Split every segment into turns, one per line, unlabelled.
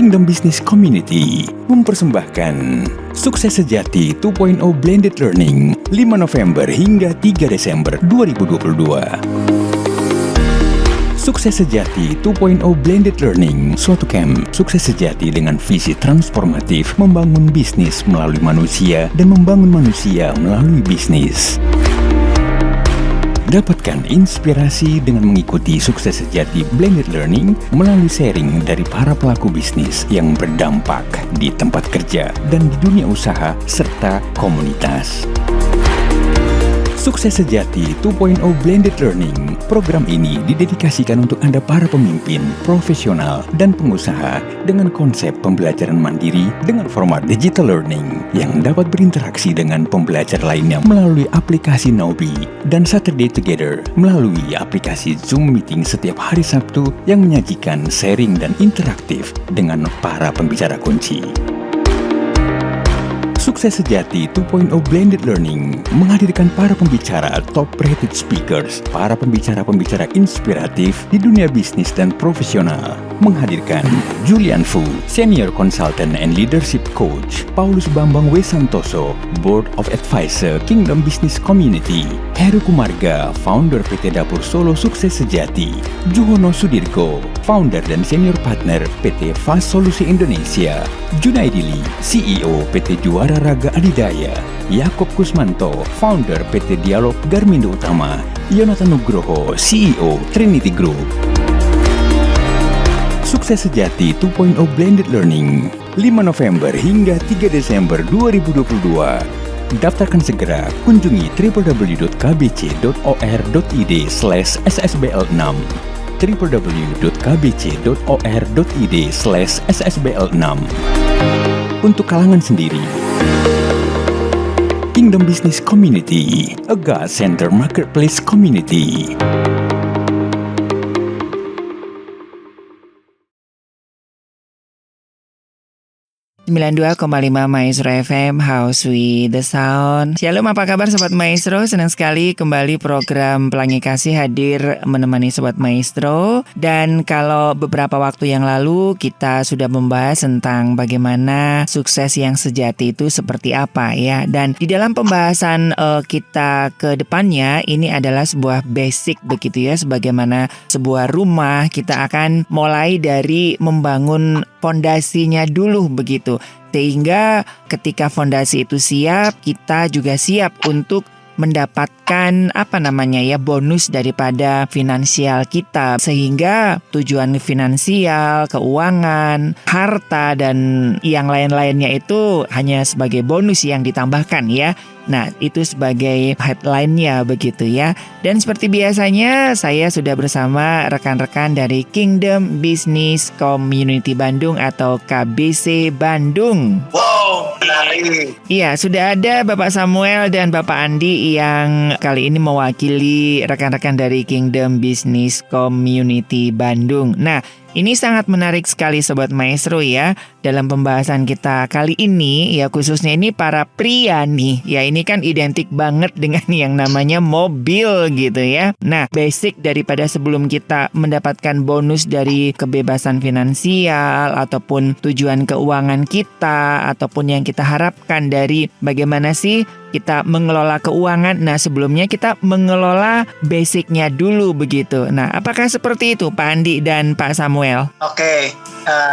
Kingdom Business Community mempersembahkan Sukses Sejati 2.0 Blended Learning 5 November hingga 3 Desember 2022. Sukses Sejati 2.0 Blended Learning, suatu camp sukses sejati dengan visi transformatif membangun bisnis melalui manusia dan membangun manusia melalui bisnis. Dapatkan inspirasi dengan mengikuti Sukses Sejati Blended Learning melalui sharing dari para pelaku bisnis yang berdampak di tempat kerja dan di dunia usaha serta komunitas. Sukses Sejati 2.0 Blended Learning. Program ini didedikasikan untuk Anda para pemimpin, profesional, dan pengusaha dengan konsep pembelajaran mandiri dengan format digital learning yang dapat berinteraksi dengan pembelajar lainnya melalui aplikasi Naubi dan Saturday Together melalui aplikasi Zoom Meeting setiap hari Sabtu yang menyajikan sharing dan interaktif dengan para pembicara kunci. Sukses Sejati 2.0 Blended Learning menghadirkan para pembicara top rated speakers, para pembicara-pembicara inspiratif di dunia bisnis dan profesional. Menghadirkan Julian Fu, Senior Consultant and Leadership Coach, Paulus Bambang W. Santoso, Board of Advisor Kingdom Business Community, Heru Kumarga, Founder PT Dapur Solo Sukses Sejati, Juhono Sudirgo, Founder dan Senior Partner PT Fast Solusi Indonesia, Junaidili, CEO PT Juara Raga Adidaya, Yakob Kusmanto, Founder PT Dialog Garmindo Utama, Yonatan Nugroho, CEO Trinity Group. Sukses Sejati 2.0 Blended Learning 5 November hingga 3 Desember 2022. Daftarkan segera, kunjungi www.kbc.or.id/ssbl6 www.kbc.or.id/ssbl6 untuk kalangan sendiri. Kingdom Business Community, a God Center Marketplace Community.
92,5 Maestro FM, House with the Sound. Shalom, apa kabar Sobat Maestro? Senang sekali kembali program Pelangi Kasih hadir menemani Sobat Maestro. Dan kalau beberapa waktu yang lalu kita sudah membahas tentang bagaimana sukses yang sejati itu seperti apa ya. Dan di dalam pembahasan kita ke depannya, ini adalah sebuah basic begitu ya. Sebagaimana sebuah rumah, kita akan mulai dari membangun fondasinya dulu begitu. Sehingga ketika fondasi itu siap, kita juga siap untuk mendapatkan bonus daripada finansial kita, sehingga tujuan finansial, keuangan, harta dan yang lain-lainnya itu hanya sebagai bonus yang ditambahkan ya. Nah, itu sebagai headline-nya begitu ya. Dan seperti biasanya saya sudah bersama rekan-rekan dari Kingdom Business Community Bandung atau KBC Bandung.
Wow, menarik.
Iya, sudah ada Bapak Samuel dan Bapak Andi yang kali ini mewakili rekan-rekan dari Kingdom Business Community Bandung. Nah, ini sangat menarik sekali Sobat Maestro ya. Dalam pembahasan kita kali ini ya, khususnya ini para pria nih. Ya, ini kan identik banget dengan yang namanya mobil gitu ya. Nah, basic daripada sebelum kita mendapatkan bonus dari kebebasan finansial ataupun tujuan keuangan kita ataupun yang kita harapkan dari bagaimana sih kita mengelola keuangan. Nah, sebelumnya kita mengelola basicnya dulu begitu. Nah, apakah seperti itu Pak Andi dan Pak Samuel?
Oke,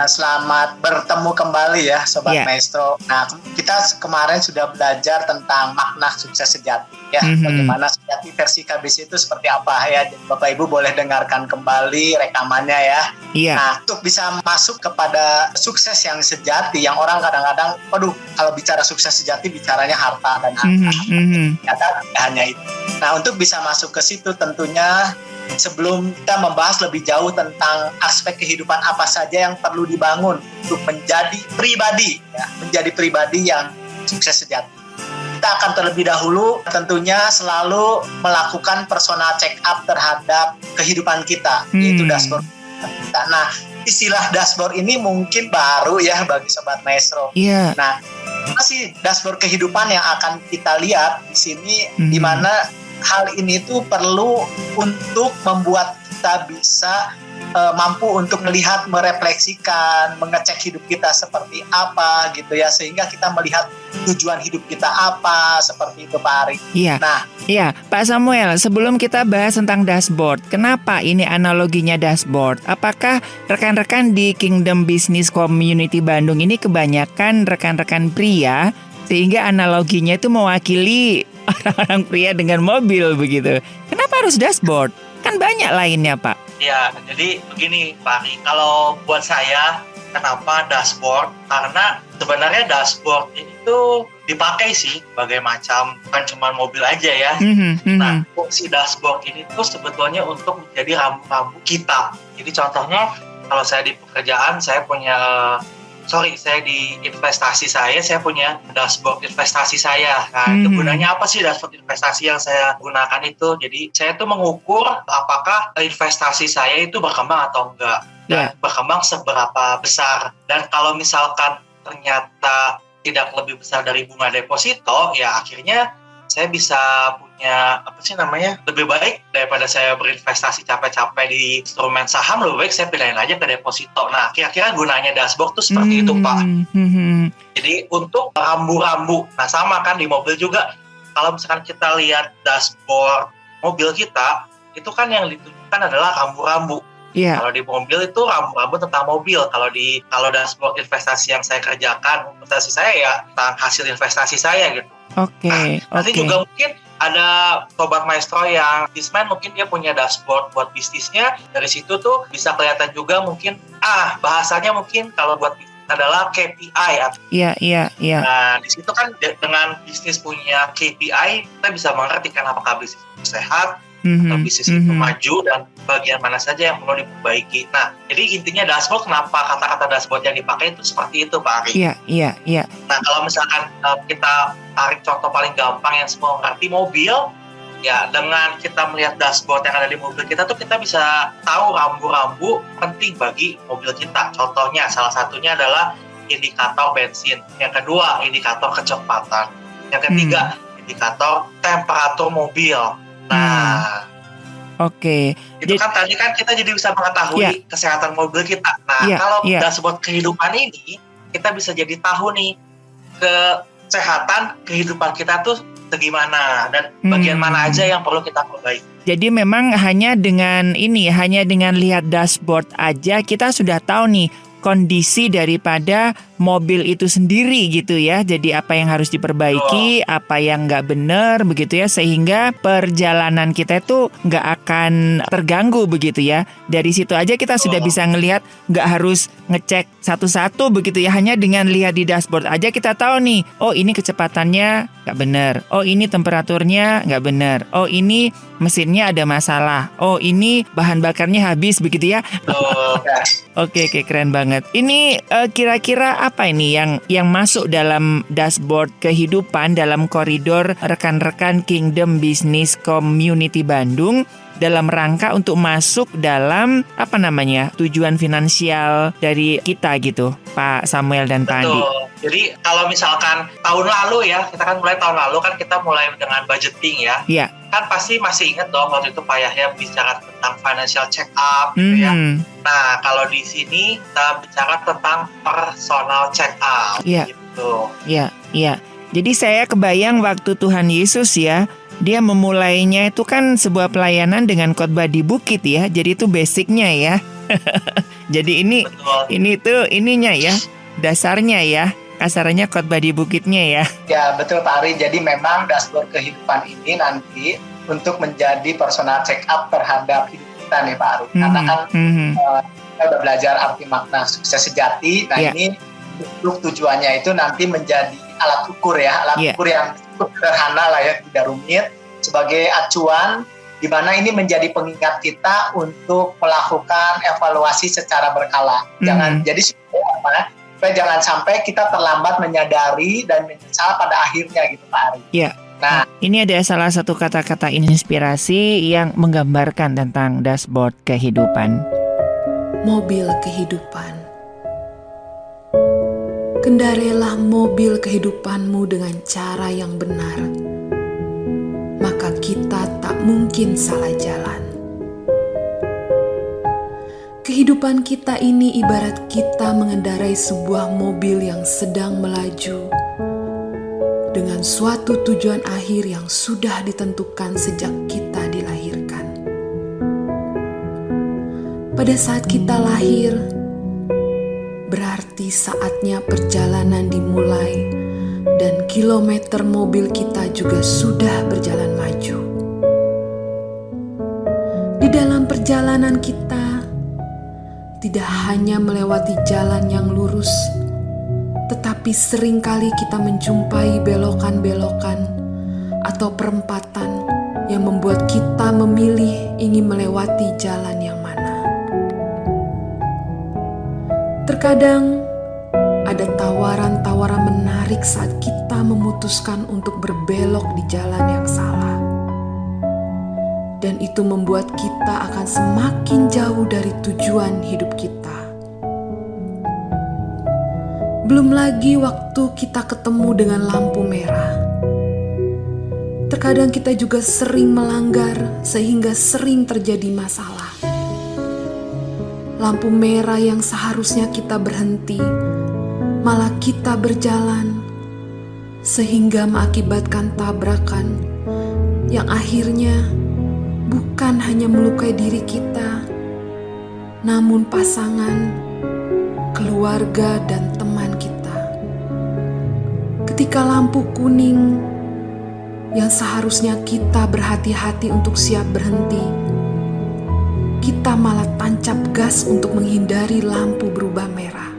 selamat bertemu kembali ya Sobat Maestro. Nah, kita kemarin sudah belajar tentang makna sukses sejati ya. Bagaimana sejati versi KBC itu seperti apa ya. Bapak Ibu boleh dengarkan kembali rekamannya ya.
Iya.
Nah, untuk bisa masuk kepada sukses yang sejati, yang orang kadang-kadang, waduh, kalau bicara sukses sejati bicaranya harta dan ternyata hanya itu. Nah, untuk bisa masuk ke situ tentunya sebelum kita membahas lebih jauh tentang aspek kehidupan apa saja yang perlu dibangun untuk menjadi pribadi ya, menjadi pribadi yang sukses sejati. Kita akan terlebih dahulu tentunya selalu melakukan personal check up terhadap kehidupan kita, yaitu dashboard kita. Nah, istilah dashboard ini mungkin baru ya bagi Sobat Maestro.
Iya.
Nah, apa sih dashboard kehidupan yang akan kita lihat di sini, di mana hal ini tuh perlu untuk membuat kita bisa mampu untuk melihat, merefleksikan, mengecek hidup kita seperti apa gitu ya, sehingga kita melihat tujuan hidup kita apa, seperti itu Pak Ari.
Iya.
Nah,
iya, Pak Samuel, sebelum kita bahas tentang dashboard, kenapa ini analoginya dashboard? Apakah rekan-rekan di Kingdom Business Community Bandung ini kebanyakan rekan-rekan pria, sehingga analoginya itu mewakili orang-orang pria dengan mobil begitu? Kenapa harus dashboard? Kan banyak lainnya, Pak.
Ya, jadi begini Pak Ari, kalau buat saya kenapa dashboard? Karena sebenarnya dashboard itu dipakai sih sebagai macam, bukan cuma mobil aja ya. Nah, fungsi dashboard ini tuh sebetulnya untuk menjadi rambu-rambu kita. Jadi contohnya kalau saya di pekerjaan, saya di investasi saya punya dashboard investasi saya. Nah, itu gunanya apa sih dashboard investasi yang saya gunakan itu? Jadi, saya tuh mengukur apakah investasi saya itu berkembang atau enggak. Dan berkembang seberapa besar. Dan kalau misalkan ternyata tidak lebih besar dari bunga deposito, ya akhirnya saya bisa punya lebih baik daripada saya berinvestasi capek-capek di instrumen saham, lebih baik saya pindahin aja ke deposito. Nah, kira-kira gunanya dashboard tuh seperti itu Pak. Jadi untuk rambu-rambu, nah sama kan di mobil juga, kalau misalkan kita lihat dashboard mobil kita, itu kan yang ditunjukkan adalah rambu-rambu.
Yeah.
Kalau di mobil itu rambu-rambu tentang mobil. Kalau dashboard investasi yang saya kerjakan, investasi saya ya tentang hasil investasi saya gitu.
Oke.
Nanti juga mungkin ada sobat maestro yang bisnismen, mungkin dia punya dashboard buat bisnisnya. Dari situ tuh bisa kelihatan juga mungkin bahasanya mungkin kalau buat bisnis adalah KPI.
Iya.
Nah, di situ kan dengan bisnis punya KPI, kita bisa mengerti kan apakah bisnis itu sehat, atau bisnis itu maju, dan bagian mana saja yang perlu diperbaiki. Nah, jadi intinya dashboard, kenapa kata-kata dashboard yang dipakai itu seperti itu Pak Ari.
Iya.
Nah, kalau misalkan kita tarik contoh paling gampang yang semua ngerti, mobil, ya dengan kita melihat dashboard yang ada di mobil kita tuh kita bisa tahu rambu-rambu penting bagi mobil kita. Contohnya, salah satunya adalah indikator bensin. Yang kedua, indikator kecepatan. Yang ketiga, indikator temperatur mobil. Nah,
oke.
Itu kan tadi kan kita jadi bisa mengetahui kesehatan mobil kita. Nah, kalau dashboard kehidupan ini, kita bisa jadi tahu nih kesehatan kehidupan kita tuh segimana dan bagian mana aja yang perlu kita perbaiki.
Jadi memang hanya dengan lihat dashboard aja kita sudah tahu nih kondisi daripada mobil itu sendiri gitu ya. Jadi apa yang harus diperbaiki, apa yang nggak benar begitu ya, sehingga perjalanan kita itu nggak akan terganggu begitu ya. Dari situ aja kita sudah bisa ngelihat, nggak harus ngecek satu-satu begitu ya. Hanya dengan lihat di dashboard aja kita tahu nih, oh ini kecepatannya nggak benar, oh ini temperaturnya nggak benar, oh ini mesinnya ada masalah, oh ini bahan bakarnya habis begitu ya. Oke, keren banget. Ini kira-kira apa ini yang masuk dalam dashboard kehidupan dalam koridor rekan-rekan Kingdom Business Community Bandung dalam rangka untuk masuk dalam tujuan finansial dari kita gitu, Pak Samuel dan Pak Andi.
Jadi kalau misalkan tahun lalu ya, kita mulai dengan budgeting ya.
Iya.
Kan pasti masih ingat dong waktu itu Pak Yahya bicara tentang financial check up gitu ya. Nah, kalau di sini kita bicara tentang personal check up gitu.
Iya. Jadi saya kebayang waktu Tuhan Yesus ya, dia memulainya itu kan sebuah pelayanan dengan khotbah di bukit ya. Jadi itu basicnya ya. Jadi ini tuh ininya ya, dasarnya ya. Kasarnya khotbah di bukitnya ya. Ya
betul Pak Ari. Jadi memang dashboard kehidupan ini nanti untuk menjadi personal check up terhadap hidup kita nih Pak Ari. Karena kan kita udah belajar arti makna sukses sejati. Nah ini untuk tujuannya itu nanti menjadi alat ukur ya. Alat ukur yang cukup sederhana lah ya, tidak rumit. Sebagai acuan di mana ini menjadi pengingat kita untuk melakukan evaluasi secara berkala. Jangan sampai kita terlambat menyadari dan menyesal pada akhirnya gitu Pak Ari.
Iya. Nah, ini ada salah satu kata-kata inspirasi yang menggambarkan tentang dashboard kehidupan.
Mobil kehidupan. Kendarilah mobil kehidupanmu dengan cara yang benar, maka kita tak mungkin salah jalan. Kehidupan kita ini ibarat kita mengendarai sebuah mobil yang sedang melaju dengan suatu tujuan akhir yang sudah ditentukan sejak kita dilahirkan. Pada saat kita lahir, berarti saatnya perjalanan dimulai dan kilometer mobil kita juga sudah berjalan maju. Di dalam perjalanan kita, tidak hanya melewati jalan yang lurus, tetapi seringkali kita menjumpai belokan-belokan atau perempatan yang membuat kita memilih ingin melewati jalan yang mana. Terkadang ada tawaran-tawaran menarik saat kita memutuskan untuk berbelok di jalan yang salah. Dan itu membuat kita akan semakin jauh dari tujuan hidup kita. Belum lagi waktu kita ketemu dengan lampu merah. Terkadang kita juga sering melanggar sehingga sering terjadi masalah. Lampu merah yang seharusnya kita berhenti, malah kita berjalan, sehingga mengakibatkan tabrakan yang akhirnya bukan hanya melukai diri kita, namun pasangan, keluarga, dan teman kita. Ketika lampu kuning yang seharusnya kita berhati-hati untuk siap berhenti, kita malah tancap gas untuk menghindari lampu berubah merah.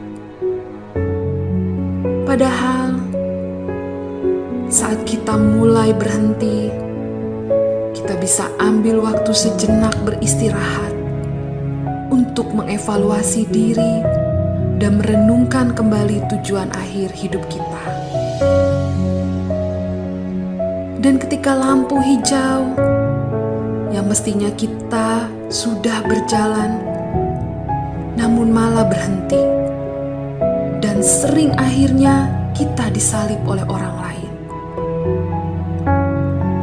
Padahal saat kita mulai berhenti, kita bisa ambil waktu sejenak beristirahat untuk mengevaluasi diri dan merenungkan kembali tujuan akhir hidup kita. Dan ketika lampu hijau yang mestinya kita sudah berjalan, namun malah berhenti, dan sering akhirnya kita disalib oleh orang lain.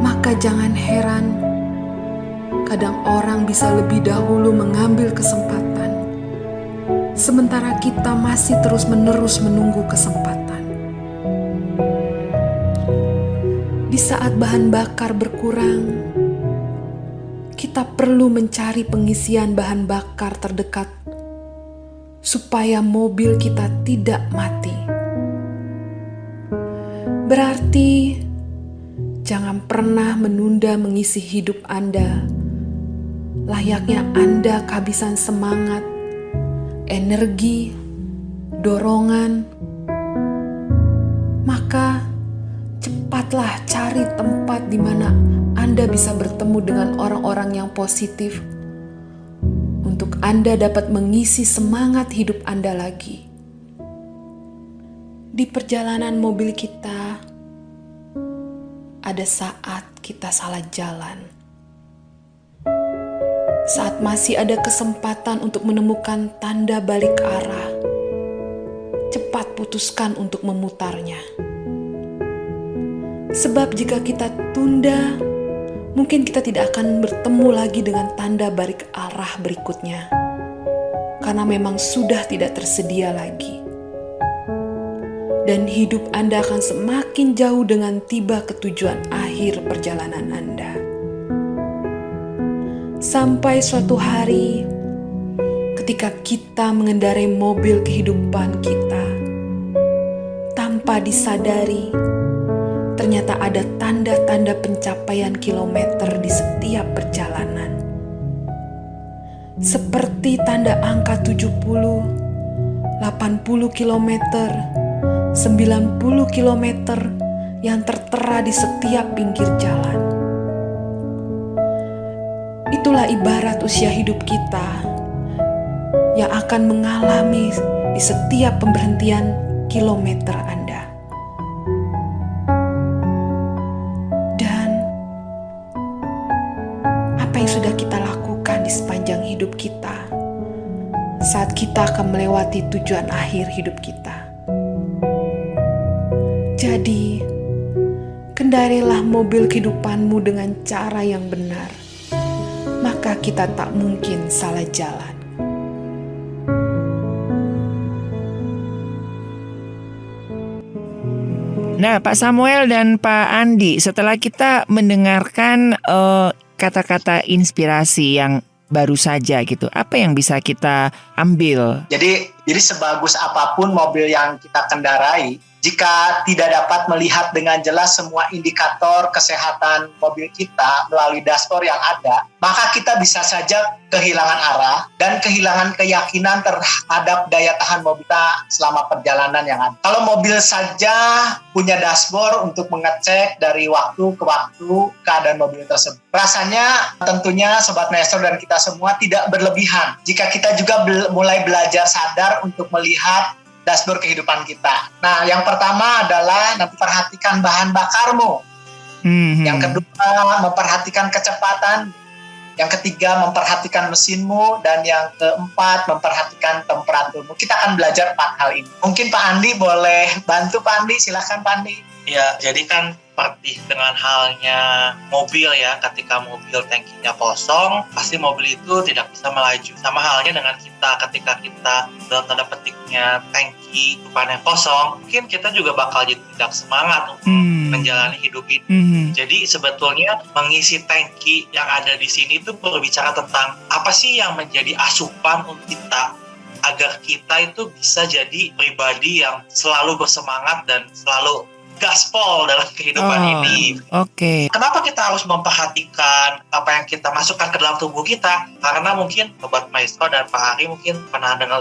Maka jangan heran, kadang orang bisa lebih dahulu mengambil kesempatan, sementara kita masih terus-menerus menunggu kesempatan. Di saat bahan bakar berkurang, kita perlu mencari pengisian bahan bakar terdekat supaya mobil kita tidak mati. Berarti jangan pernah menunda mengisi hidup Anda. Layaknya Anda kehabisan semangat, energi, dorongan, maka cepatlah cari tempat di mana Anda bisa bertemu dengan orang-orang yang positif untuk Anda dapat mengisi semangat hidup Anda lagi. Di perjalanan mobil kita, ada saat kita salah jalan. Saat masih ada kesempatan untuk menemukan tanda balik arah, cepat putuskan untuk memutarnya. Sebab jika kita tunda, mungkin kita tidak akan bertemu lagi dengan tanda balik arah berikutnya, karena memang sudah tidak tersedia lagi. Dan hidup Anda akan semakin jauh dengan tiba ke tujuan akhir perjalanan Anda. Sampai suatu hari, ketika kita mengendarai mobil kehidupan kita, tanpa disadari, ternyata ada tanda-tanda pencapaian kilometer di setiap perjalanan. Seperti tanda angka 70, 80 kilometer, 90 kilometer yang tertera di setiap pinggir jalan. Itulah ibarat usia hidup kita yang akan mengalami di setiap pemberhentian kilometer Anda. Dan apa yang sudah kita lakukan di sepanjang hidup kita saat kita akan melewati tujuan akhir hidup kita. Jadi, kendarilah mobil kehidupanmu dengan cara yang benar, maka kita tak mungkin salah jalan.
Nah, Pak Samuel dan Pak Andi, setelah kita mendengarkan kata-kata inspirasi yang baru saja gitu, apa yang bisa kita ambil?
Jadi sebagus apapun mobil yang kita kendarai, jika tidak dapat melihat dengan jelas semua indikator kesehatan mobil kita melalui dashboard yang ada, maka kita bisa saja kehilangan arah dan kehilangan keyakinan terhadap daya tahan mobil kita selama perjalanan yang ada. Kalau mobil saja punya dashboard untuk mengecek dari waktu ke waktu keadaan mobil tersebut, rasanya tentunya Sobat Maestro dan kita semua tidak berlebihan jika kita juga mulai belajar sadar untuk melihat dashboard kehidupan kita. Nah, yang pertama adalah memperhatikan bahan bakarmu. Yang kedua, memperhatikan kecepatan. Yang ketiga, memperhatikan mesinmu. Dan yang keempat, memperhatikan temperaturmu. Kita akan belajar 4 hal ini. Mungkin Pak Andi boleh bantu Pak Andi. Silakan Pak Andi.
Ya, jadi kan seperti dengan halnya mobil ya, ketika mobil tangkinya kosong, pasti mobil itu tidak bisa melaju. Sama halnya dengan kita, ketika kita dalam tanda petiknya tangki depannya kosong, mungkin kita juga bakal jadi tidak semangat untuk menjalani hidup ini. Jadi sebetulnya mengisi tangki yang ada di sini itu berbicara tentang apa sih yang menjadi asupan untuk kita, agar kita itu bisa jadi pribadi yang selalu bersemangat dan selalu gaspol dalam kehidupan ini.
Oke.
Kenapa kita harus memperhatikan apa yang kita masukkan ke dalam tubuh kita? Karena mungkin Sobat Maestro dan Pak Hari mungkin pernah dengar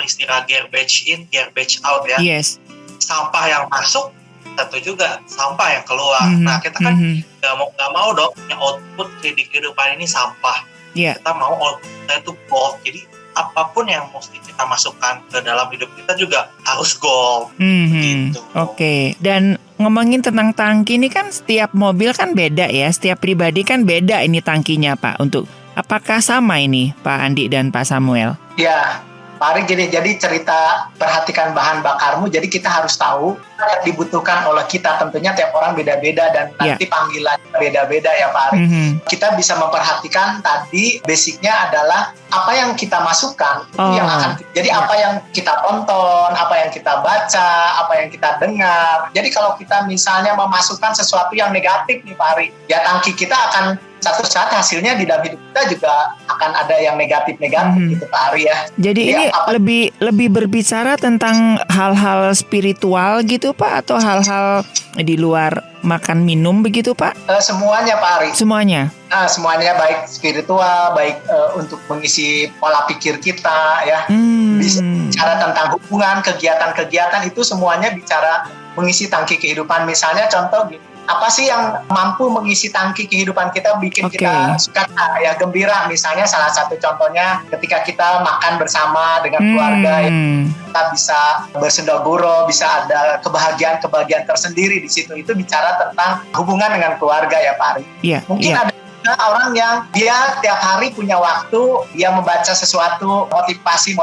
istilah garbage in, garbage out ya.
Yes.
Sampah yang masuk, tentu juga sampah yang keluar. Nah, kita kan nggak mau dong punya output di kehidupan ini sampah.
Yeah.
Kita mau output kita itu gold. Jadi apapun yang mesti kita masukkan ke dalam hidup kita juga harus gold. Gitu.
Oke. Dan ngomongin tentang tangki ini kan setiap mobil kan beda ya, setiap pribadi kan beda ini tangkinya Pak. Untuk apakah sama ini Pak Andi dan Pak Samuel?
Ya, Pak Ari gini, jadi cerita perhatikan bahan bakarmu, jadi kita harus tahu yang dibutuhkan oleh kita, tentunya tiap orang beda-beda dan nanti panggilannya beda-beda ya Pak Ari. Kita bisa memperhatikan tadi basicnya adalah apa yang kita masukkan itu yang akan, jadi apa yang kita tonton, apa yang kita baca, apa yang kita dengar. Jadi kalau kita misalnya memasukkan sesuatu yang negatif nih Pak Ari, ya tangki kita akan satu saat hasilnya di dalam hidup kita juga akan ada yang negatif-negatif gitu Pak Ari ya.
Jadi ini lebih berbicara tentang hal-hal spiritual gitu Pak, atau hal-hal di luar makan minum begitu Pak?
Semuanya Pak Ari.
Semuanya?
Semuanya, baik spiritual, baik untuk mengisi pola pikir kita ya. Bicara tentang hubungan, kegiatan-kegiatan itu semuanya bicara mengisi tangki kehidupan. Misalnya contoh gini, apa sih yang mampu mengisi tangki kehidupan kita, bikin kita suka ya, gembira. Misalnya salah satu contohnya ketika kita makan bersama dengan keluarga ya, kita bisa bersendaguro, bisa ada kebahagiaan tersendiri di situ. Itu bicara tentang hubungan dengan keluarga ya Pak Ari. Mungkin ada orang yang dia tiap hari punya waktu, dia membaca sesuatu, motivasi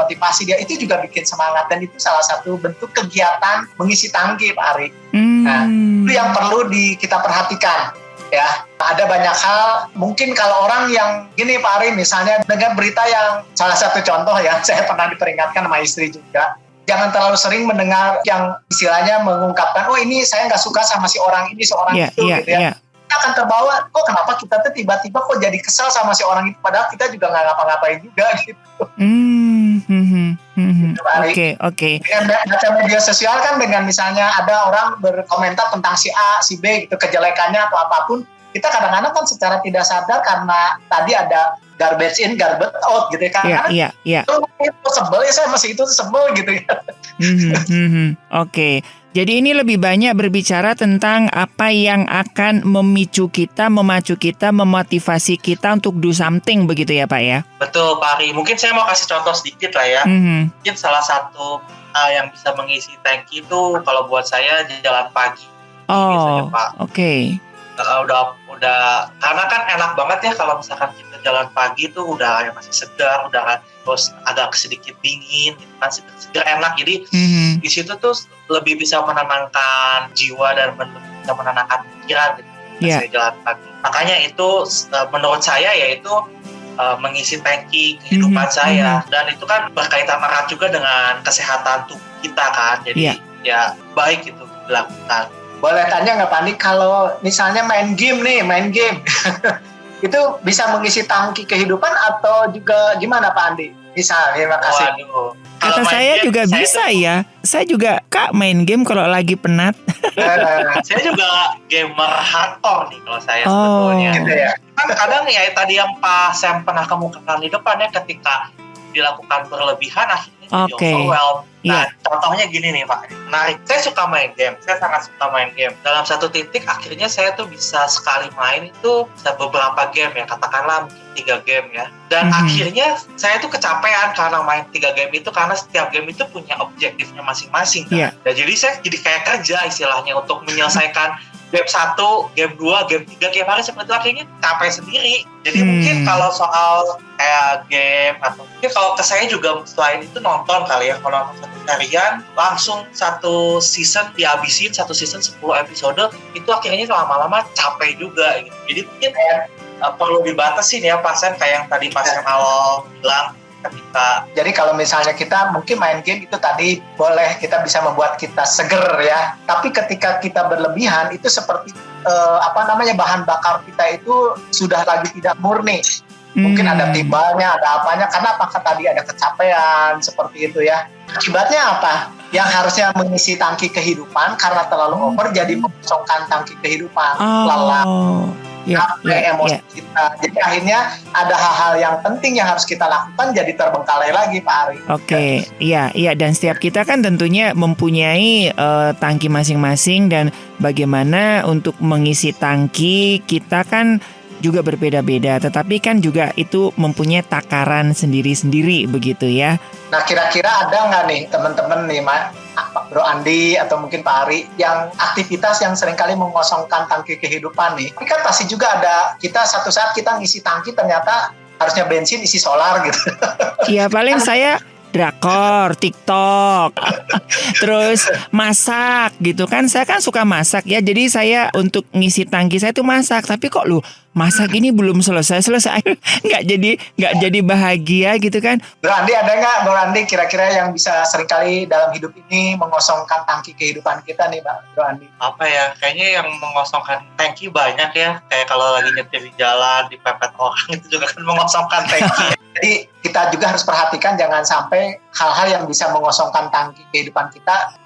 dia, itu juga bikin semangat, dan itu salah satu bentuk kegiatan mengisi tangki Pak Ari. Nah, itu yang perlu kita perhatikan ya. Ada banyak hal, mungkin kalau orang yang gini Pak Ari, misalnya dengar berita yang salah satu contoh ya, saya pernah diperingatkan sama istri juga, jangan terlalu sering mendengar yang istilahnya mengungkapkan, oh ini saya nggak suka sama si orang ini, seorang itu gitu ya. Kita akan terbawa, kok kenapa kita tuh tiba-tiba kok jadi kesel sama si orang itu, padahal kita juga nggak ngapa-ngapain juga gitu.
Oke.
Dengan baca media sosial kan, dengan misalnya ada orang berkomentar tentang si A, si B gitu, kejelekannya atau apapun, kita kadang-kadang kan secara tidak sadar karena tadi ada garbage in, garbage out gitu kan. Itu sebel ya, saya masih itu sebel gitu ya.
Oke. Jadi ini lebih banyak berbicara tentang apa yang akan memicu kita, memacu kita, memotivasi kita untuk do something begitu ya Pak ya?
Betul Pak Ari. Mungkin saya mau kasih contoh sedikit lah ya. Mungkin salah satu yang bisa mengisi tangki itu kalau buat saya jalan pagi.
Oh, oke.
Udah karena kan enak banget ya kalau misalkan kita jalan pagi tuh udah masih segar, udah terus agak sedikit dingin, gitu kan, segar enak. Jadi di situ tuh lebih bisa menenangkan jiwa dan bisa menenangkan pikiran gitu. Saya jalan pagi. Makanya itu menurut saya yaitu mengisi tangki kehidupan saya, dan itu kan berkaitan erat juga dengan kesehatan tubuh kita kan. Jadi ya baik itu dilakukan.
Boleh tanya nggak Pak Andi, kalau misalnya main game itu bisa mengisi tangki kehidupan atau juga gimana Pak Andi? Bisa, terima kasih.
Waduh.
Kata
Kalau main
saya
game,
juga bisa
tuh-
ya. Saya juga Kak main game kalau lagi penat.
Saya juga gamer hardcore nih kalau saya
Oh.
sebetulnya.
Gitu ya.
Kan kadang ya tadi yang Pak Sam pernah kemukakan di depan ya, ketika dilakukan berlebihan akhirnya jadi
Oke.
overwhelmed. Nah,
Iya.
contohnya gini nih Pak, menarik. Saya suka main game, saya sangat suka main game. Dalam satu titik akhirnya saya tuh bisa sekali main itu bisa beberapa game ya, katakanlah mungkin 3 game ya. Dan
Mhm.
akhirnya saya tuh kecapean karena main 3 game itu, karena setiap game itu punya objektifnya masing-masing kan.
Iya.
Dan jadi saya jadi kayak kerja istilahnya untuk menyelesaikan game 1, game 2, game 3, game hari seperti itu, akhirnya capek sendiri. Jadi mungkin kalau soal kayak game atau mungkin kalau ke saya juga selain itu nonton kali ya, kalau nonton satu harian langsung satu season dihabisin, satu season 10 episode, itu akhirnya lama-lama capek juga gitu. Jadi mungkin perlu dibatasin ya Pak Sam, kayak yang tadi Pak Sam awal bilang, ketika
Jadi kalau misalnya kita mungkin main game itu tadi boleh, kita bisa membuat kita seger ya. Tapi ketika kita berlebihan itu seperti bahan bakar kita itu sudah lagi tidak murni. Mungkin ada timbanya, ada apanya, karena apakah tadi ada kecapean seperti itu ya. Akibatnya apa? Yang harusnya mengisi tangki kehidupan karena terlalu over jadi mengosongkan tangki kehidupan. Lelah,
Ya,
capek, emosi kita. Jadi akhirnya ada hal-hal yang penting yang harus kita lakukan jadi terbengkalai lagi Pak Ari.
Oke, iya, dan setiap kita kan tentunya mempunyai tangki masing-masing, dan bagaimana untuk mengisi tangki kita kan juga berbeda-beda, tetapi kan juga itu mempunyai takaran sendiri-sendiri begitu ya.
Nah kira-kira ada nggak nih teman-teman nih Pak Bro Andi atau mungkin Pak Ari yang aktivitas yang seringkali mengosongkan tangki kehidupan nih? Tapi kan pasti juga ada, kita satu saat kita ngisi tangki ternyata harusnya bensin isi solar gitu.
Iya, paling saya drakor, TikTok, terus masak gitu kan. Saya kan suka masak ya, jadi saya untuk ngisi tangki saya tuh masak. Tapi kok lu masak ini belum selesai nggak jadi bahagia gitu kan.
Bro Andi ada nggak Bro Andi kira-kira yang bisa seringkali dalam hidup ini mengosongkan tangki kehidupan kita nih Bro Andi?
apa ya, kayaknya yang mengosongkan tangki banyak ya, kayak kalau lagi nyetir di jalan dipepet orang itu juga kan mengosongkan tangki.
Jadi kita juga harus perhatikan jangan sampai hal-hal yang bisa mengosongkan tangki kehidupan kita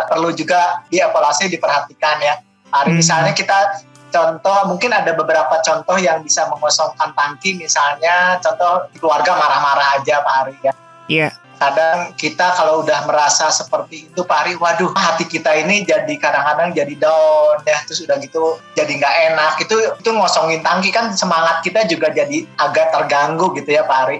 perlu juga dievaluasi, diperhatikan ya. Hari misalnya kita contoh, mungkin ada beberapa contoh yang bisa mengosongkan tangki, misalnya contoh keluarga marah-marah aja Pak Ari ya.
Iya.
Kadang kita kalau udah merasa seperti itu Pak Ari, waduh hati kita ini jadi kadang-kadang jadi down ya, terus udah gitu jadi nggak enak, itu ngosongin tangki kan semangat kita juga jadi agak terganggu gitu ya Pak Ari.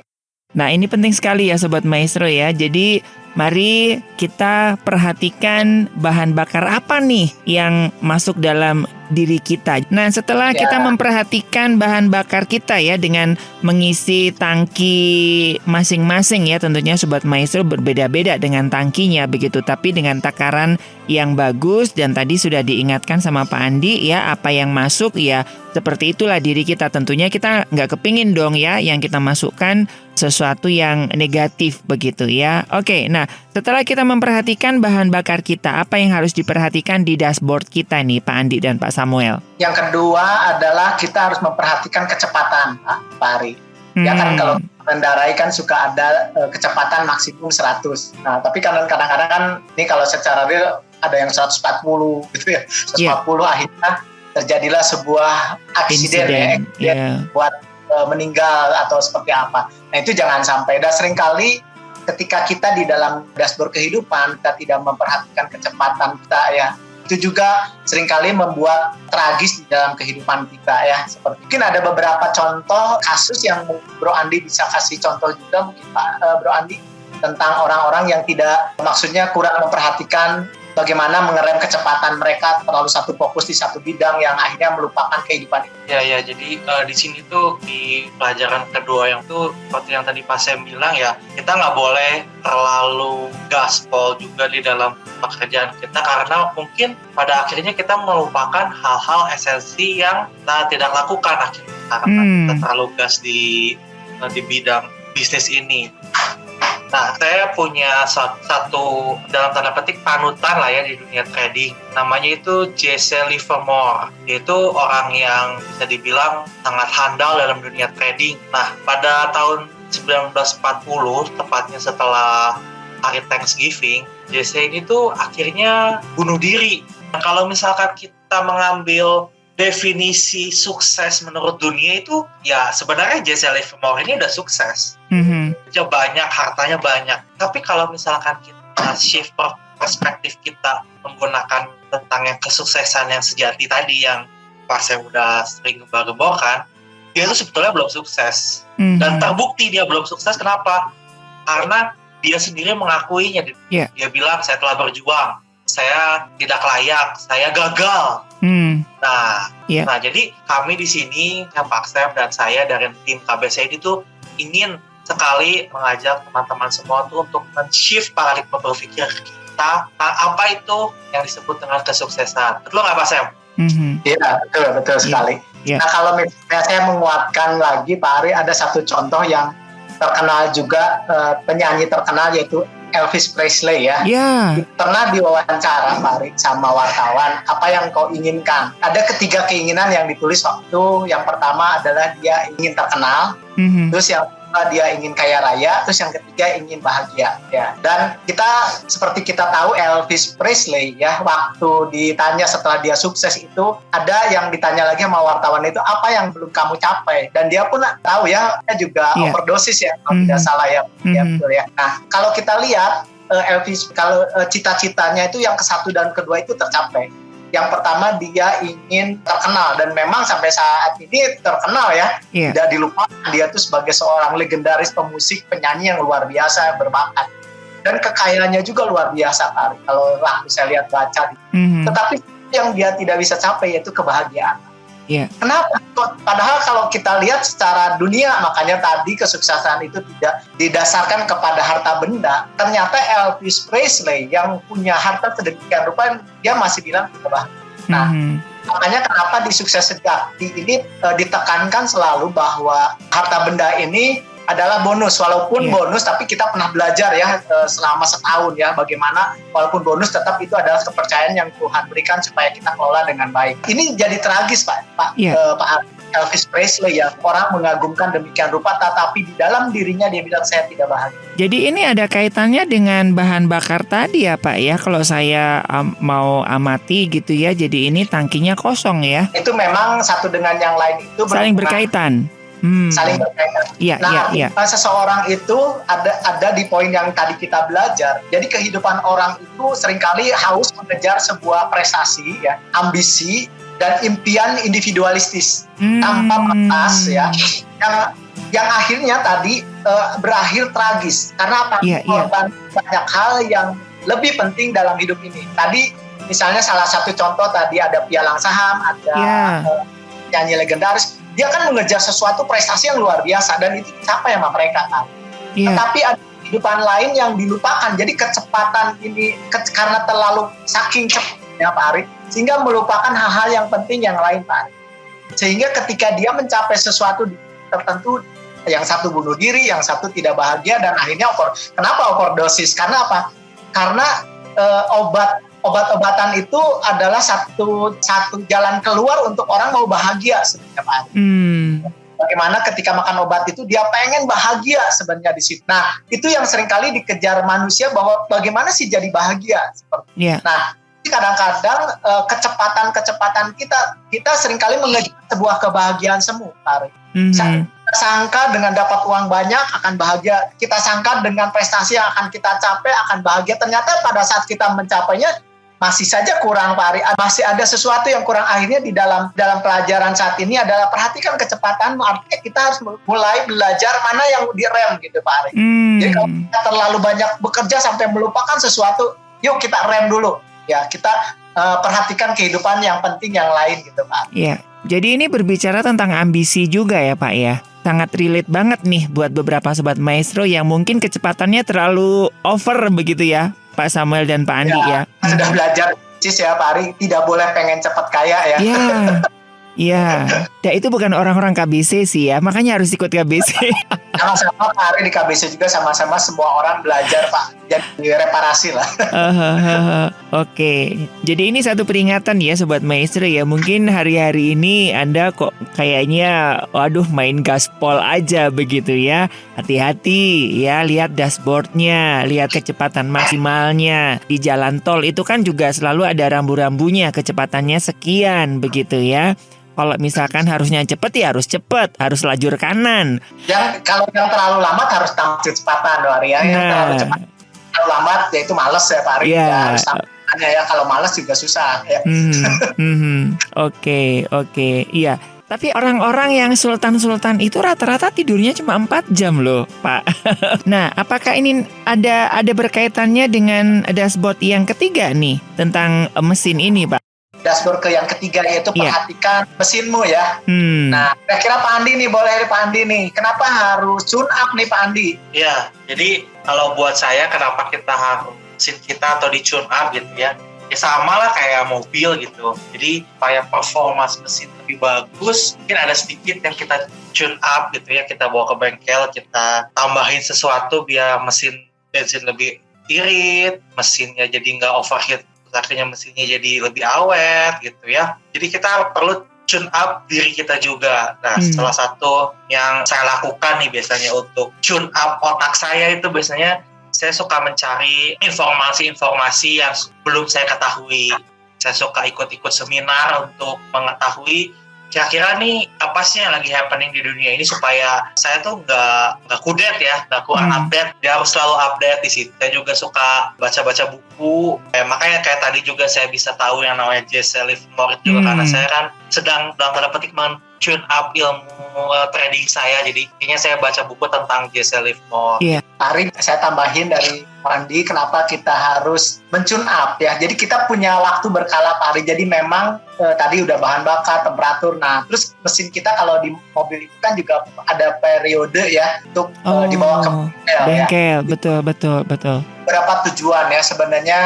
Nah, ini penting sekali ya Sobat Maestro ya. Jadi mari kita perhatikan bahan bakar apa nih yang masuk dalam diri kita. Nah, setelah kita memperhatikan bahan bakar kita ya dengan mengisi tangki masing-masing ya, tentunya Sobat Maestro berbeda-beda dengan tangkinya begitu, tapi dengan takaran yang bagus, dan tadi sudah diingatkan sama Pak Andi ya, apa yang masuk ya seperti itulah diri kita. Tentunya kita nggak kepingin dong ya yang kita masukkan sesuatu yang negatif begitu ya. Oke, nah setelah kita memperhatikan bahan bakar kita, apa yang harus diperhatikan di dashboard kita nih Pak Andi dan Pak Samuel?
Yang kedua adalah kita harus memperhatikan kecepatan Pak Ari. Ya kan kalau mengendarai kan suka ada kecepatan maksimum 100. Nah, tapi kadang-kadang kan ini kalau secara real ada yang 140 gitu ya. 140 akhirnya terjadilah sebuah aksiden buat meninggal atau seperti apa. Nah, itu jangan sampai. Dan seringkali ketika kita di dalam dashboard kehidupan kita tidak memperhatikan kecepatan kita ya, itu juga seringkali membuat tragis di dalam kehidupan kita ya. Seperti mungkin ada beberapa contoh kasus yang Bro Andi bisa kasih contoh juga mungkin Pak Bro Andi, tentang orang-orang yang tidak, maksudnya kurang memperhatikan bagaimana mengerem kecepatan mereka, terlalu satu fokus di satu bidang yang akhirnya melupakan kehidupan itu.
Ya, jadi di sini tuh di pelajaran kedua yang tuh seperti yang tadi Pak Sam bilang ya, kita nggak boleh terlalu gaspol juga di dalam pekerjaan kita, karena mungkin pada akhirnya kita melupakan hal-hal esensi yang kita tidak lakukan akhirnya karena kita terlalu gas di bidang bisnis ini. Nah, saya punya satu dalam tanda petik panutan lah ya di dunia trading. Namanya itu Jesse Livermore. Dia itu orang yang bisa dibilang sangat handal dalam dunia trading. Nah, pada tahun 1940, tepatnya setelah hari Thanksgiving, Jesse ini tuh akhirnya bunuh diri. Nah, kalau misalkan kita mengambil definisi sukses menurut dunia itu, ya sebenarnya Jesse Livermore ini udah sukses. Dia banyak, hartanya banyak. Tapi kalau misalkan kita shift perspektif kita menggunakan tentang yang kesuksesan yang sejati tadi yang pas saya udah sering gembar-gemborkan, dia itu sebetulnya belum sukses. Dan terbukti dia belum sukses. Kenapa? Karena dia sendiri mengakuinya. Dia bilang, saya telah berjuang, saya tidak layak, saya gagal. Nah, jadi kami di sini, Pak Steph dan saya dari tim KBC ini tuh ingin sekali mengajak teman-teman semua tuh untuk men-shift paradigma berpikir kita. Nah, apa itu yang disebut dengan kesuksesan? Betul nggak Pak Sam?
Iya, betul sekali. Nah, kalau misalnya saya menguatkan lagi Pak Ari, ada satu contoh yang terkenal juga, penyanyi terkenal yaitu Elvis Presley ya. Pernah diwawancara Pak Ari sama wartawan, apa yang kau inginkan? Ada ketiga keinginan yang ditulis waktu. Yang pertama adalah dia ingin terkenal, terus yang kedua dia ingin kaya raya, terus yang ketiga ingin bahagia ya. Dan seperti kita tahu Elvis Presley ya, waktu ditanya setelah dia sukses itu, ada yang ditanya lagi sama wartawan itu, apa yang belum kamu capai? Dan dia pun tahu ya, dia juga overdosis ya, kalau tidak salah ya, betul ya. Nah, kalau kita lihat Elvis, kalau cita-citanya itu yang ke-1 dan ke-2 itu tercapai. Yang pertama dia ingin terkenal, dan memang sampai saat ini terkenal ya. Tidak dilupakan, dia itu sebagai seorang legendaris pemusik, penyanyi yang luar biasa, berbakat. Dan kekayaannya juga luar biasa Pak Ari, kalau waktu saya lihat baca. Tetapi yang dia tidak bisa capai yaitu kebahagiaan. Kenapa? Padahal kalau kita lihat secara dunia, makanya tadi kesuksesan itu tidak didasarkan kepada harta benda. Ternyata Elvis Presley yang punya harta sedemikian rupa, dia masih bilang tidak bahagia. Nah, makanya kenapa di sukses sejati ini ditekankan selalu bahwa harta benda ini adalah bonus, walaupun bonus, tapi kita pernah belajar ya selama setahun ya, bagaimana walaupun bonus tetap itu adalah kepercayaan yang Tuhan berikan supaya kita kelola dengan baik. Ini jadi tragis Pak Elvis Presley ya, orang mengagumkan demikian rupa, tetapi di dalam dirinya dia bilang saya tidak bahagia.
Jadi ini ada kaitannya dengan bahan bakar tadi ya Pak ya, kalau saya mau amati gitu ya, jadi ini tangkinya kosong ya.
Itu memang satu dengan yang lain itu
saling berkaitan.
Saling berkaitan. Seseorang itu ada di poin yang tadi kita belajar. Jadi kehidupan orang itu seringkali haus mengejar sebuah prestasi, ya, ambisi dan impian individualistis tanpa batas, ya, yang akhirnya tadi berakhir tragis karena korban banyak hal yang lebih penting dalam hidup ini. Tadi misalnya salah satu contoh tadi ada pialang saham, ada penyanyi legendaris. Dia kan mengejar sesuatu prestasi yang luar biasa dan itu dicapai sama mereka kan. Tetapi ada kehidupan lain yang dilupakan. Jadi kecepatan ini karena terlalu saking cepatnya Pak Ari, sehingga melupakan hal-hal yang penting yang lain Pak Ari. Sehingga ketika dia mencapai sesuatu tertentu, yang satu bunuh diri, yang satu tidak bahagia, dan akhirnya kenapa overdosis? Karena apa? Karena obat-obatan itu adalah satu jalan keluar untuk orang mau bahagia sebenarnya Pak Ari. Bagaimana ketika makan obat itu dia pengen bahagia sebenarnya di situ. Nah, itu yang seringkali dikejar manusia, bahwa bagaimana sih jadi bahagia seperti. Nah, kadang-kadang kecepatan kita seringkali mengejar sebuah kebahagiaan semu Pak Ari. Sangka dengan dapat uang banyak akan bahagia, kita sangka dengan prestasi yang akan kita capai akan bahagia. Ternyata pada saat kita mencapainya masih saja kurang Pak Ari, masih ada sesuatu yang kurang. Akhirnya di dalam pelajaran saat ini adalah perhatikan kecepatan, artinya kita harus mulai belajar mana yang direm gitu Pak Ari. Jadi kalau kita terlalu banyak bekerja sampai melupakan sesuatu, yuk kita rem dulu ya, kita perhatikan kehidupan yang penting yang lain gitu Pak Ari.
Iya, jadi ini berbicara tentang ambisi juga ya Pak ya. Sangat relate banget nih buat beberapa sobat maestro yang mungkin kecepatannya terlalu over begitu ya, Pak Samuel dan Pak Andi ya.
Sudah belajar ya Pak Ari, tidak boleh pengen cepat kaya ya.
Iya. Ya, itu bukan orang-orang KBC sih ya, makanya harus ikut KBC.
Sama-sama Pak Ari di KBC juga sama-sama semua orang belajar Pak. Jadi reparasi lah.
Oke, jadi ini satu peringatan ya Sobat Maestro ya. Mungkin hari-hari ini Anda kok kayaknya waduh main gaspol aja begitu ya. Hati-hati ya, lihat dashboardnya, lihat kecepatan maksimalnya. Di jalan tol itu kan juga selalu ada rambu-rambunya, kecepatannya sekian begitu ya. Kalau misalkan harusnya cepet ya harus cepet, harus lajur kanan.
Kalau yang terlalu lambat harus tambah kecepatan Pak Ari ya. Yang terlalu cepat, terlalu lambat ya itu males ya Pak Ari.
Yeah.
Ya, harus tambahnya ya, kalau males juga susah ya.
Oke, iya. Tapi orang-orang yang sultan-sultan itu rata-rata tidurnya cuma 4 jam loh, Pak. Nah, apakah ini ada berkaitannya dengan dashboard yang ketiga nih tentang mesin ini, Pak?
Dashboard yang ketiga yaitu perhatikan mesinmu ya. Nah, kira-kira Pak Andi nih, boleh Pak Andi nih, kenapa harus tune up nih Pak Andi?
Ya, jadi kalau buat saya kenapa kita harus mesin kita atau di tune up gitu ya. Ya sama lah kayak mobil gitu. Jadi supaya performance mesin lebih bagus, mungkin ada sedikit yang kita tune up gitu ya. Kita bawa ke bengkel, kita tambahin sesuatu biar mesin bensin lebih irit, mesinnya jadi nggak overheat, akhirnya mesinnya jadi lebih awet gitu ya. Jadi kita perlu tune up diri kita juga. Nah, salah satu yang saya lakukan nih biasanya untuk tune up otak saya itu biasanya saya suka mencari informasi-informasi yang belum saya ketahui. Saya suka ikut-ikut seminar untuk mengetahui kira-kira nih apa sih yang lagi happening di dunia ini supaya saya tuh nggak kudet ya, nggak kurang update. Dia harus selalu update di situ. Saya juga suka baca-baca buku. Makanya kayak tadi juga saya bisa tahu yang namanya Jesse Livermore juga karena saya kan sedang dalam tanda petik tune up ilmu trading saya. Jadi kayaknya saya baca buku tentang Jesse Livermore.
Iya.
Ari, saya tambahin dari Andi, kenapa kita harus men-tune up ya. Jadi kita punya waktu berkala Pak Ari. Jadi memang tadi udah bahan bakar, temperatur. Nah, terus mesin kita kalau di mobil itu kan juga ada periode ya untuk dibawa ke
bengkel.
Ya.
Betul.
Berapa tujuan ya sebenarnya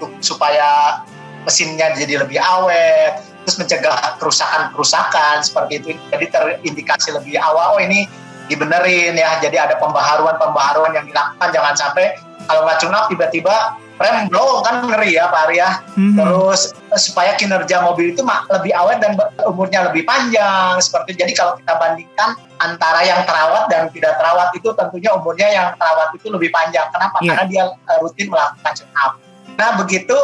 untuk supaya mesinnya jadi lebih awet, terus mencegah kerusakan seperti itu. Jadi terindikasi lebih awal, ini dibenerin ya. Jadi ada pembaharuan yang dilakukan. Jangan sampai kalau nggak tune up tiba-tiba rem blow, kan ngeri ya Pak Ari ya. Terus supaya kinerja mobil itu lebih awet dan umurnya lebih panjang seperti itu. Jadi kalau kita bandingkan antara yang terawat dan tidak terawat itu tentunya umurnya yang terawat itu lebih panjang. Kenapa? Karena dia rutin melakukan tune up. Nah begitu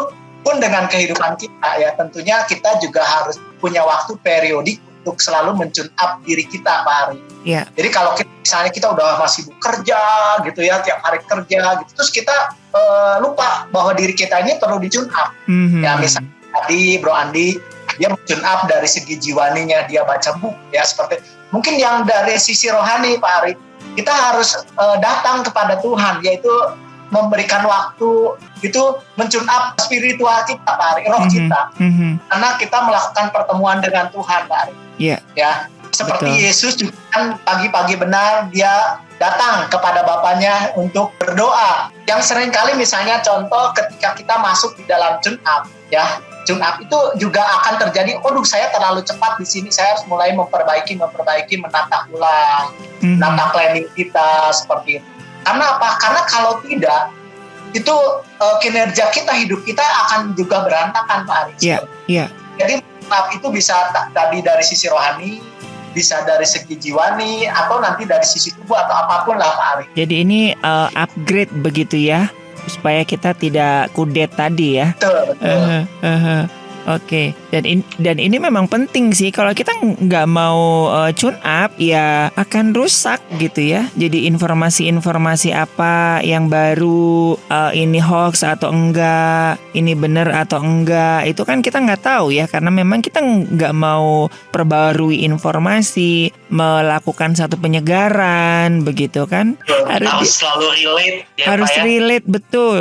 pun dengan kehidupan kita ya, tentunya kita juga harus punya waktu periodik untuk selalu men-tune up diri kita Pak Ari.
Yeah.
Jadi kalau misalnya kita udah masih kerja gitu ya, tiap hari kerja gitu, terus kita lupa bahwa diri kita ini perlu di-tune up. Ya misalnya tadi Bro Andi, dia men-tune up dari segi jiwaninya, dia baca buku ya, seperti mungkin yang dari sisi rohani Pak Ari, kita harus datang kepada Tuhan, yaitu memberikan waktu itu men-tune up spiritual kita Pak Ari, roh kita. Karena kita melakukan pertemuan dengan Tuhan Pak Ari. Ya, seperti betul. Yesus juga kan pagi-pagi benar dia datang kepada Bapaknya untuk berdoa. Yang seringkali misalnya contoh ketika kita masuk di dalam tune up ya, tune up itu juga akan terjadi, saya terlalu cepat di sini, saya harus mulai memperbaiki, menata ulang, menata planning kita seperti itu. Karena apa? Karena kalau tidak, itu kinerja kita, hidup kita akan juga berantakan Pak Ari.
Iya.
Jadi itu bisa tadi dari sisi rohani, bisa dari segi jiwani, atau nanti dari sisi tubuh atau apapun lah Pak Ari.
Jadi ini upgrade begitu ya, supaya kita tidak kudet tadi ya.
Betul.
Oke. Dan ini memang penting sih. Kalau kita nggak mau tune up, ya akan rusak gitu ya. Jadi informasi-informasi apa yang baru, ini hoax atau enggak, ini benar atau enggak, itu kan kita nggak tahu ya. Karena memang kita nggak mau perbarui informasi, melakukan satu penyegaran, begitu kan?
Harus selalu relate ya,
harus
Pak ya?
Relate,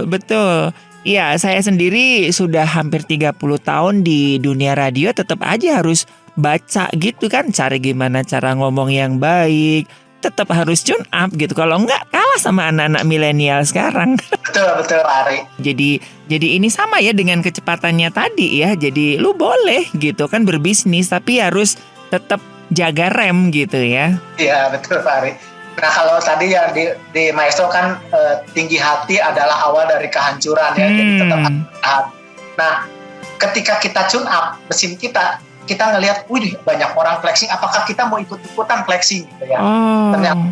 betul. Iya, saya sendiri sudah hampir 30 tahun di dunia radio, tetap aja harus baca gitu kan, cari gimana cara ngomong yang baik, tetap harus tune up gitu. Kalau enggak, kalah sama anak-anak milenial sekarang.
Betul Ari.
Jadi ini sama ya dengan kecepatannya tadi ya. Jadi lu boleh gitu kan berbisnis, tapi harus tetap jaga rem gitu ya.
Iya betul Pak Ari. Nah kalau tadi ya di Maestro kan tinggi hati adalah awal dari kehancuran ya, jadi tetap hati. Nah ketika kita tune up mesin kita ngelihat, wih banyak orang flexing, apakah kita mau ikut-ikutan flexing gitu ya? Ternyata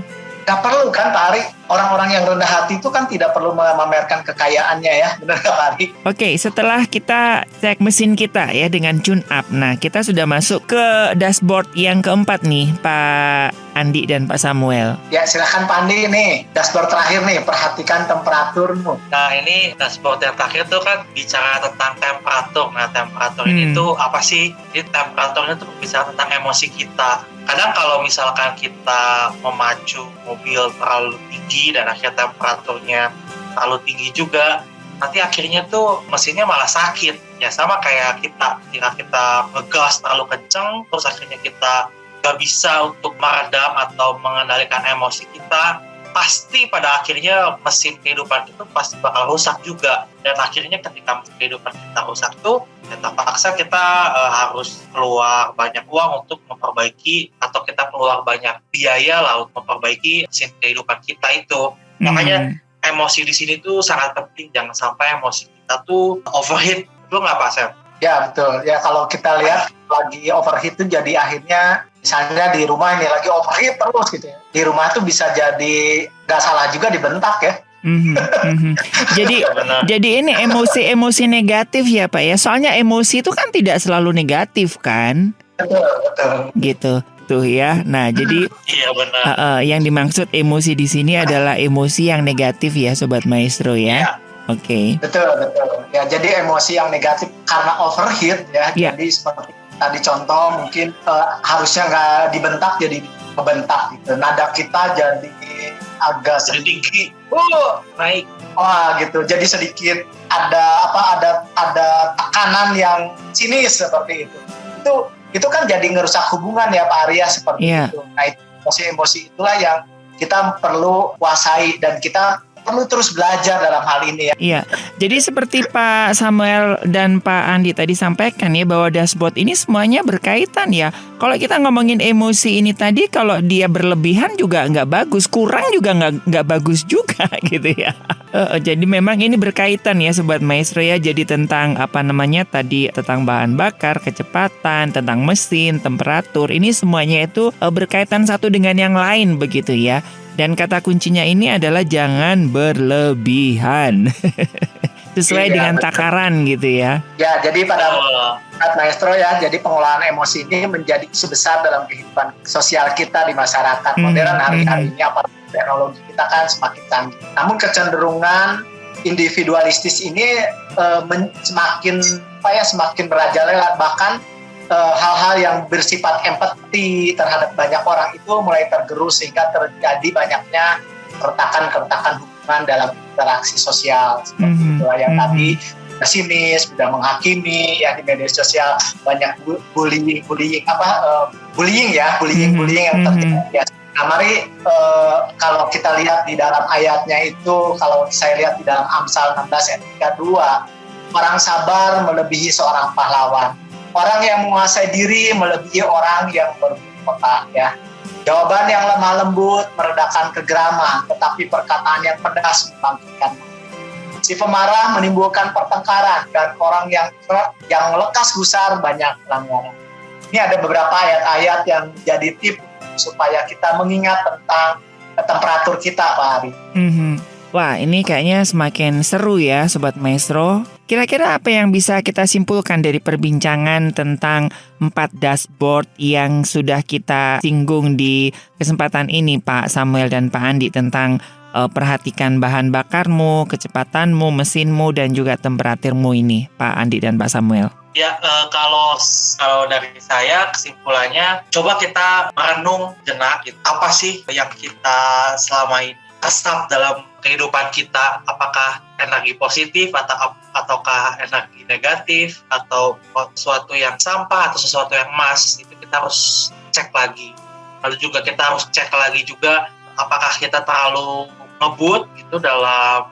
nggak perlu kan Pak Ari, orang-orang yang rendah hati itu kan tidak perlu memamerkan kekayaannya ya, benar nggak Pak Ari?
Oke, setelah kita cek mesin kita ya dengan tune up, nah kita sudah masuk ke dashboard yang keempat nih Pak Andi dan Pak Samuel.
Ya silakan Pak Andi nih, dashboard terakhir nih, perhatikan temperaturmu.
Nah ini dashboard yang terakhir tuh kan bicara tentang temperatur. Nah temperatur ini tuh apa sih? Jadi temperaturnya tuh bicara tentang emosi kita. Kadang kalau misalkan kita memacu mobil terlalu tinggi dan akhirnya temperaturnya terlalu tinggi juga, nanti akhirnya tuh mesinnya malah sakit. Ya sama kayak kita, ketika kita ngegas terlalu kenceng, terus akhirnya kita gak bisa untuk meredam atau mengendalikan emosi kita, pasti pada akhirnya mesin kehidupan itu pasti bakal rusak juga. Dan akhirnya ketika mesin kehidupan kita rusak tuh, ya terpaksa kita harus keluar banyak uang untuk memperbaiki, atau kita keluar banyak biaya lah untuk memperbaiki mesin kehidupan kita itu. Makanya emosi di sini tuh sangat penting, jangan sampai emosi kita tuh overheat. Betul nggak Pak Sam?
Ya betul. Ya kalau kita lihat lagi overheat tuh jadi akhirnya misalnya di rumah ini lagi overheat terus gitu ya. Di rumah tuh bisa jadi nggak salah juga dibentak ya.
Jadi ini emosi negatif ya Pak ya. Soalnya emosi itu kan tidak selalu negatif kan?
Betul.
Gitu tuh ya. Nah jadi
Iya benar.
Yang dimaksud emosi di sini adalah emosi yang negatif ya Sobat Maestro ya.
Ya.
Oke.
Betul. Ya jadi emosi yang negatif karena overheat ya.
Ya.
Jadi seperti tadi contoh mungkin harusnya nggak dibentak jadi membentak gitu. Nada kita jadi agak
Jadi tinggi. Naik.
Wah gitu. Jadi sedikit ada tekanan yang sinis seperti itu. Itu kan jadi ngerusak hubungan ya Pak Arya seperti itu. Nah emosi-emosi itulah yang kita perlu kuasai dan kita perlu terus belajar dalam hal ini ya.
Iya, jadi seperti Pak Samuel dan Pak Andi tadi sampaikan ya bahwa dashboard ini semuanya berkaitan ya. Kalau kita ngomongin emosi ini tadi, kalau dia berlebihan juga nggak bagus, kurang juga nggak bagus juga gitu ya. Jadi memang ini berkaitan ya Sobat Maestro ya. Jadi tentang tadi tentang bahan bakar, kecepatan, tentang mesin, temperatur, ini semuanya itu berkaitan satu dengan yang lain begitu ya. Dan kata kuncinya ini adalah jangan berlebihan. Sesuai dengan takaran gitu ya.
Ya, jadi pada Maestro ya, jadi pengelolaan emosi ini menjadi isu besar dalam kehidupan sosial kita di masyarakat modern hari-hari ini, apalagi teknologi kita kan semakin canggih. Namun kecenderungan individualistis ini semakin merajalela, bahkan hal-hal yang bersifat empati terhadap banyak orang itu mulai tergerus sehingga terjadi banyaknya keretakan hubungan dalam interaksi sosial seperti itu yang tadi sinis, sudah menghakimi ya di media sosial, banyak bullying yang terjadi. Nah mari kalau kita lihat di dalam ayatnya itu, kalau saya lihat di dalam Amsal 16 ayat 32, orang sabar melebihi seorang pahlawan. Orang yang menguasai diri melebihi orang yang berbukota ya. Jawaban yang lemah lembut meredakan kegeraman, tetapi perkataan yang pedas membangkitkan. Si pemarah menimbulkan pertengkaran, dan orang yang lekas gusar banyak pelanggaran. Ini ada beberapa ayat-ayat yang jadi tips supaya kita mengingat tentang temperatur kita Pak Ari.
Wah, ini kayaknya semakin seru ya Sobat Maestro. Kira-kira apa yang bisa kita simpulkan dari perbincangan tentang 4 dashboard yang sudah kita singgung di kesempatan ini Pak Samuel dan Pak Andi, tentang perhatikan bahan bakarmu, kecepatanmu, mesinmu, dan juga temperaturmu ini Pak Andi dan Pak Samuel?
Ya, kalau dari saya kesimpulannya, coba kita merenung jenak gitu. Apa sih yang kita selama ini resap dalam kehidupan kita, apakah energi positif ataukah energi negatif, atau sesuatu yang sampah atau sesuatu yang emas, itu kita harus cek lagi. Lalu juga kita harus cek lagi juga apakah kita terlalu ngebut gitu dalam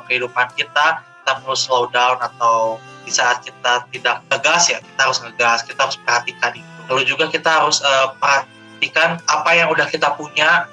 kehidupan kita perlu slow down, atau di saat kita tidak ngegas ya kita harus ngegas, kita harus perhatikan itu. Lalu juga kita harus perhatikan apa yang udah kita punya,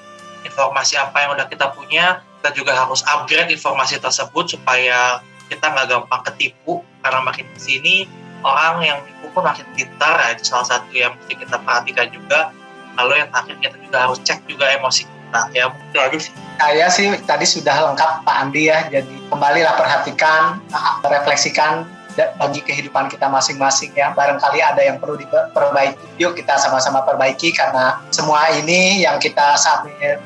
informasi apa yang udah kita punya, kita juga harus upgrade informasi tersebut supaya kita nggak gampang ketipu, karena makin kesini orang yang tipu pun makin pintar. Itu salah satu yang mesti kita perhatikan juga. Lalu yang terakhir kita juga harus cek juga emosi kita. Ya mungkin aja sih. Saya
sih tadi sudah lengkap Pak Andi ya. Jadi kembalilah perhatikan, refleksikan bagi kehidupan kita masing-masing ya. Barangkali ada yang perlu diperbaiki. Yuk kita sama-sama perbaiki, karena semua ini yang kita sambil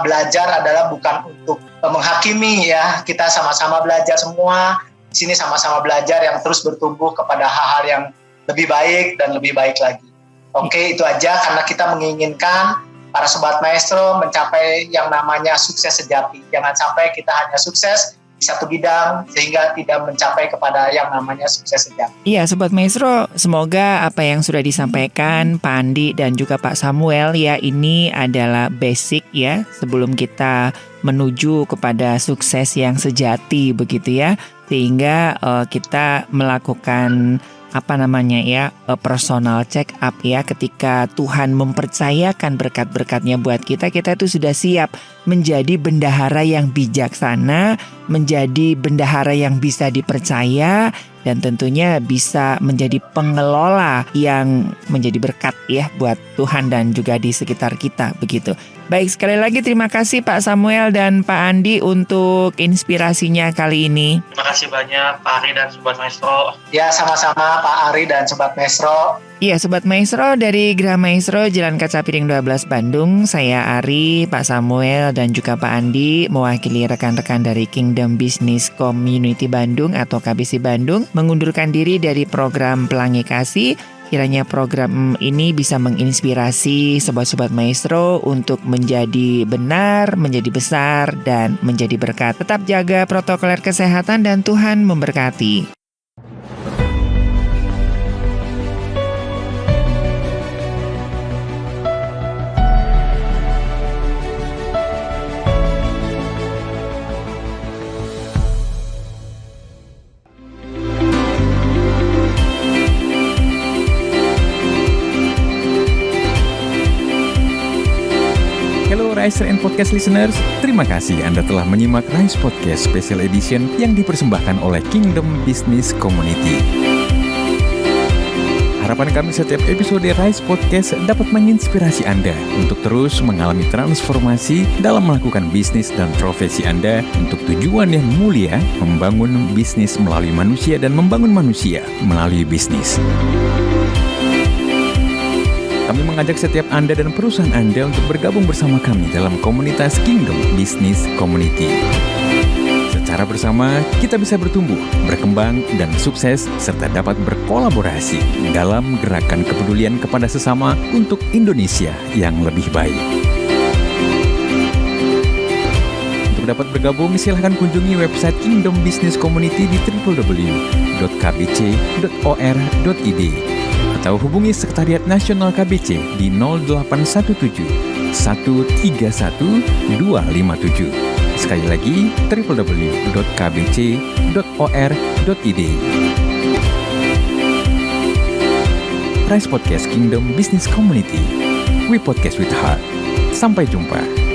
belajar adalah bukan untuk menghakimi ya. Kita sama-sama belajar semua. Di sini sama-sama belajar yang terus bertumbuh kepada hal-hal yang lebih baik dan lebih baik lagi. Oke, itu aja, karena kita menginginkan para Sobat Maestro mencapai yang namanya sukses sejati. Jangan sampai kita hanya sukses di satu bidang sehingga tidak mencapai kepada yang namanya sukses sejati.
Iya, Sobat Maestro, semoga apa yang sudah disampaikan Pak Andi dan juga Pak Samuel ya, ini adalah basic ya sebelum kita menuju kepada sukses yang sejati begitu ya. Sehingga kita melakukan personal check up ya, ketika Tuhan mempercayakan berkat-berkatnya buat kita itu sudah siap menjadi bendahara yang bijaksana, menjadi bendahara yang bisa dipercaya, dan tentunya bisa menjadi pengelola yang menjadi berkat ya buat Tuhan dan juga di sekitar kita begitu. Baik, sekali lagi terima kasih Pak Samuel dan Pak Andi untuk inspirasinya kali ini.
Terima kasih banyak Pak Ari dan Sobat Maestro.
Ya, sama-sama Pak Ari dan Sobat Maestro.
Iya, Sobat Maestro, dari Geraha Maestro Jalan Kaca Piring 12 Bandung, saya Ari, Pak Samuel dan juga Pak Andi mewakili rekan-rekan dari Kingdom Business Community Bandung atau KBC Bandung mengundurkan diri dari program Pelangi Kasih. Kiranya program ini bisa menginspirasi Sobat-Sobat Maestro untuk menjadi benar, menjadi besar, dan menjadi berkat. Tetap jaga protokol kesehatan dan Tuhan memberkati.
Rise and Podcast listeners, terima kasih Anda telah menyimak Rise Podcast Special Edition yang dipersembahkan oleh Kingdom Business Community. Harapan kami setiap episode Rise Podcast dapat menginspirasi Anda untuk terus mengalami transformasi dalam melakukan bisnis dan profesi Anda untuk tujuan yang mulia, membangun bisnis melalui manusia dan membangun manusia melalui bisnis. Kami mengajak setiap Anda dan perusahaan Anda untuk bergabung bersama kami dalam komunitas Kingdom Business Community. Secara bersama, kita bisa bertumbuh, berkembang, dan sukses, serta dapat berkolaborasi dalam gerakan kepedulian kepada sesama untuk Indonesia yang lebih baik. Untuk dapat bergabung, silahkan kunjungi website Kingdom Business Community di www.kbc.or.id atau hubungi Sekretariat Nasional KBC di 0817 131 257. Sekali lagi, www.kbc.or.id. Rise Podcast Kingdom Business Community. We podcast with heart. Sampai jumpa.